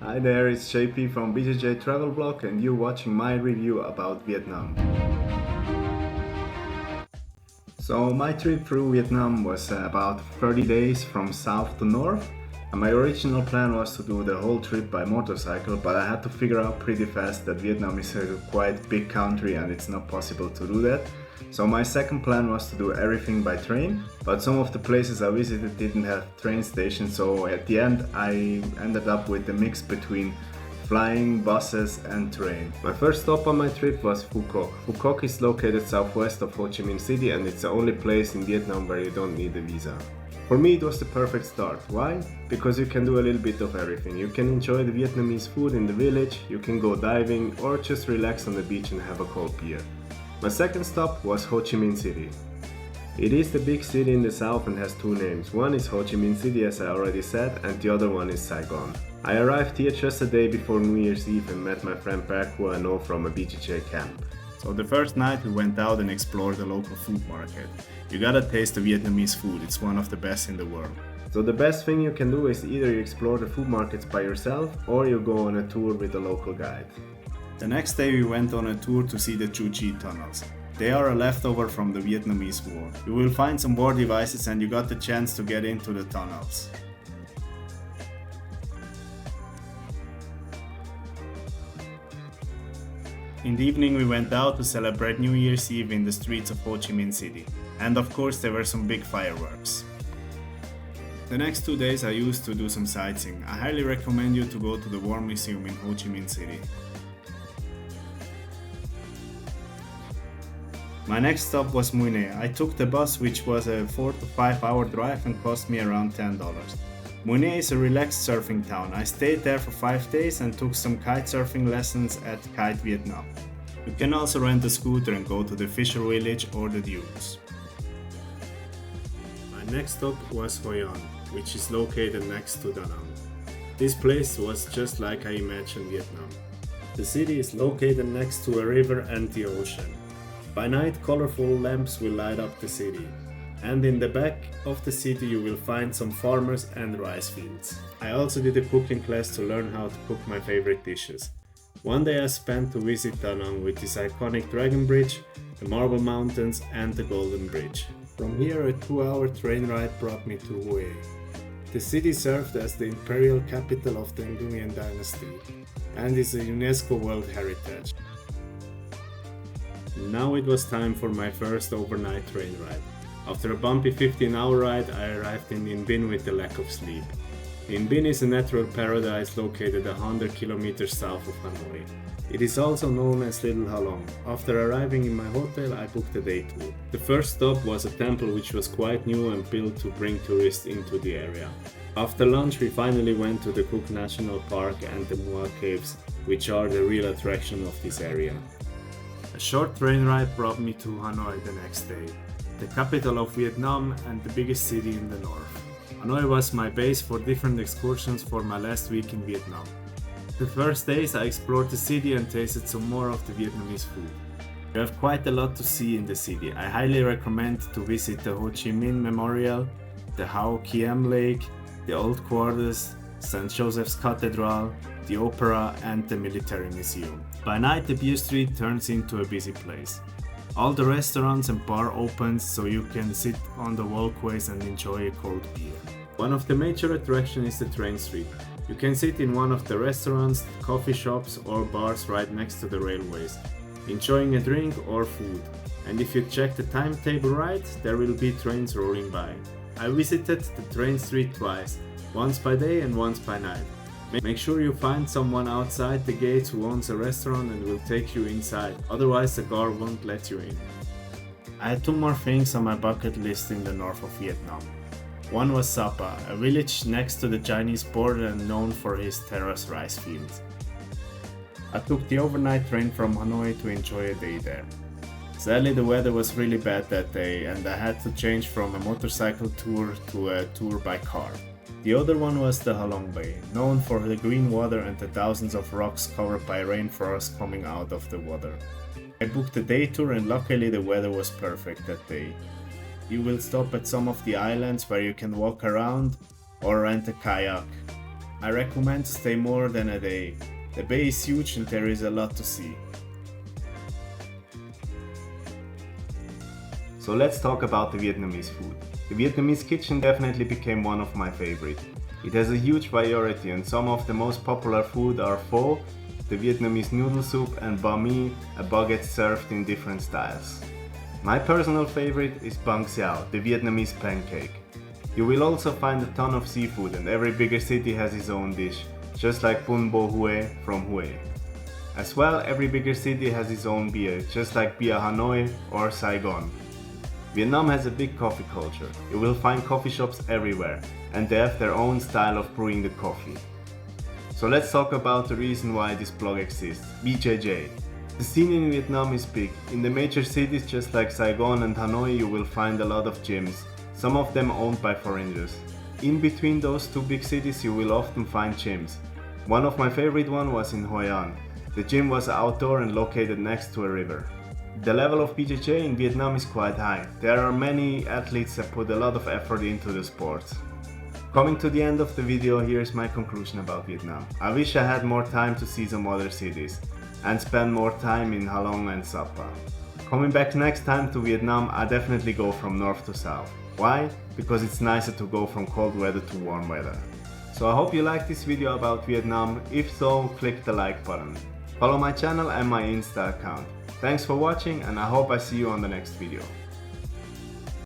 Hi there, it's JP from BJJ Travel Blog and you're watching my review about Vietnam. So my trip through Vietnam was about 30 days from south to north, and my original plan was to do the whole trip by motorcycle, but I had to figure out pretty fast that Vietnam is a quite big country and it's not possible to do that. So my second plan was to do everything by train, but some of the places I visited didn't have train stations, so at the end I ended up with a mix between flying, buses and train. My first stop on my trip was Phu Quoc. Phu Quoc is located southwest of Ho Chi Minh City and it's the only place in Vietnam where you don't need a visa. For me it was the perfect start. Why? Because you can do a little bit of everything. You can enjoy the Vietnamese food in the village, you can go diving or just relax on the beach and have a cold beer. My second stop was Ho Chi Minh City. It is the big city in the south and has two names. One is Ho Chi Minh City, as I already said, and the other one is Saigon. I arrived here just a day before New Year's Eve and met my friend Park, who I know from a BJJ camp. So the first night we went out and explored the local food market. You gotta taste the Vietnamese food, it's one of the best in the world. So the best thing you can do is either you explore the food markets by yourself or you go on a tour with a local guide. The next day we went on a tour to see the Chu Chi tunnels. They are a leftover from the Vietnamese war. You will find some war devices and you got the chance to get into the tunnels. In the evening we went out to celebrate New Year's Eve in the streets of Ho Chi Minh City. And of course there were some big fireworks. The next 2 days I used to do some sightseeing. I highly recommend you to go to the War Museum in Ho Chi Minh City. My next stop was Mui Ne. I took the bus, which was a 4 to 5 hour drive and cost me around $10. Mui Ne is a relaxed surfing town. I stayed there for 5 days and took some kite surfing lessons at Kite Vietnam. You can also rent a scooter and go to the Fisher Village or the dunes. My next stop was Hoi An, which is located next to Danag. This place was just like I imagined Vietnam. The city is located next to a river and the ocean. By night, colorful lamps will light up the city. And in the back of the city you will find some farmers and rice fields. I also did a cooking class to learn how to cook my favorite dishes. One day I spent to visit Danang with this iconic dragon bridge, the marble mountains and the golden bridge. From here a 2-hour train ride brought me to Hue. The city served as the imperial capital of the Nguyen dynasty and is a UNESCO World Heritage. Now it was time for my first overnight train ride. After a bumpy 15-hour ride, I arrived in Ninh Binh with a lack of sleep. Ninh Binh is a natural paradise located 100 kilometers south of Hanoi. It is also known as Little Halong. After arriving in my hotel, I booked a day tour. The first stop was a temple which was quite new and built to bring tourists into the area. After lunch, we finally went to the Cook National Park and the Mua Caves, which are the real attraction of this area. A short train ride brought me to Hanoi the next day, the capital of Vietnam and the biggest city in the north. Hanoi was my base for different excursions for my last week in Vietnam. The first days I explored the city and tasted some more of the Vietnamese food. You have quite a lot to see in the city. I highly recommend to visit the Ho Chi Minh Memorial, the Hao Kiem Lake, the Old Quarters, St. Joseph's Cathedral, the Opera and the Military Museum. By night the beer street turns into a busy place. All the restaurants and bar opens so you can sit on the walkways and enjoy a cold beer. One of the major attractions is the train street. You can sit in one of the restaurants, coffee shops or bars right next to the railways, enjoying a drink or food. And if you check the timetable right, there will be trains rolling by. I visited the train street twice, once by day and once by night. Make sure you find someone outside the gates who owns a restaurant and will take you inside, otherwise the guard won't let you in. I had 2 more things on my bucket list in the north of Vietnam. One was Sapa, a village next to the Chinese border and known for his terrace rice fields. I took the overnight train from Hanoi to enjoy a day there. Sadly the weather was really bad that day and I had to change from a motorcycle tour to a tour by car. The other one was the Halong Bay, known for the green water and the thousands of rocks covered by rainforest coming out of the water. I booked a day tour and luckily the weather was perfect that day. You will stop at some of the islands where you can walk around or rent a kayak. I recommend to stay more than a day. The bay is huge and there is a lot to see. So let's talk about the Vietnamese food. The Vietnamese kitchen definitely became one of my favorites. It has a huge variety and some of the most popular food are pho, the Vietnamese noodle soup, and banh mi, a baguette served in different styles. My personal favorite is banh xao, the Vietnamese pancake. You will also find a ton of seafood and every bigger city has its own dish, just like bun bo hue from Hue. As well, every bigger city has its own beer, just like beer Hanoi or Saigon. Vietnam has a big coffee culture. You will find coffee shops everywhere, and they have their own style of brewing the coffee. So let's talk about the reason why this blog exists, BJJ. The scene in Vietnam is big. In the major cities just like Saigon and Hanoi you will find a lot of gyms, some of them owned by foreigners. In between those two big cities you will often find gyms. One of my favorite ones was in Hoi An. The gym was outdoor and located next to a river. The level of BJJ in Vietnam is quite high. There are many athletes that put a lot of effort into the sport. Coming to the end of the video, here's my conclusion about Vietnam. I wish I had more time to see some other cities and spend more time in Halong and Sapa. Coming back next time to Vietnam, I definitely go from north to south. Why? Because it's nicer to go from cold weather to warm weather. So I hope you liked this video about Vietnam. If so, click the like button. Follow my channel and my Insta account. Thanks for watching and I hope I see you on the next video.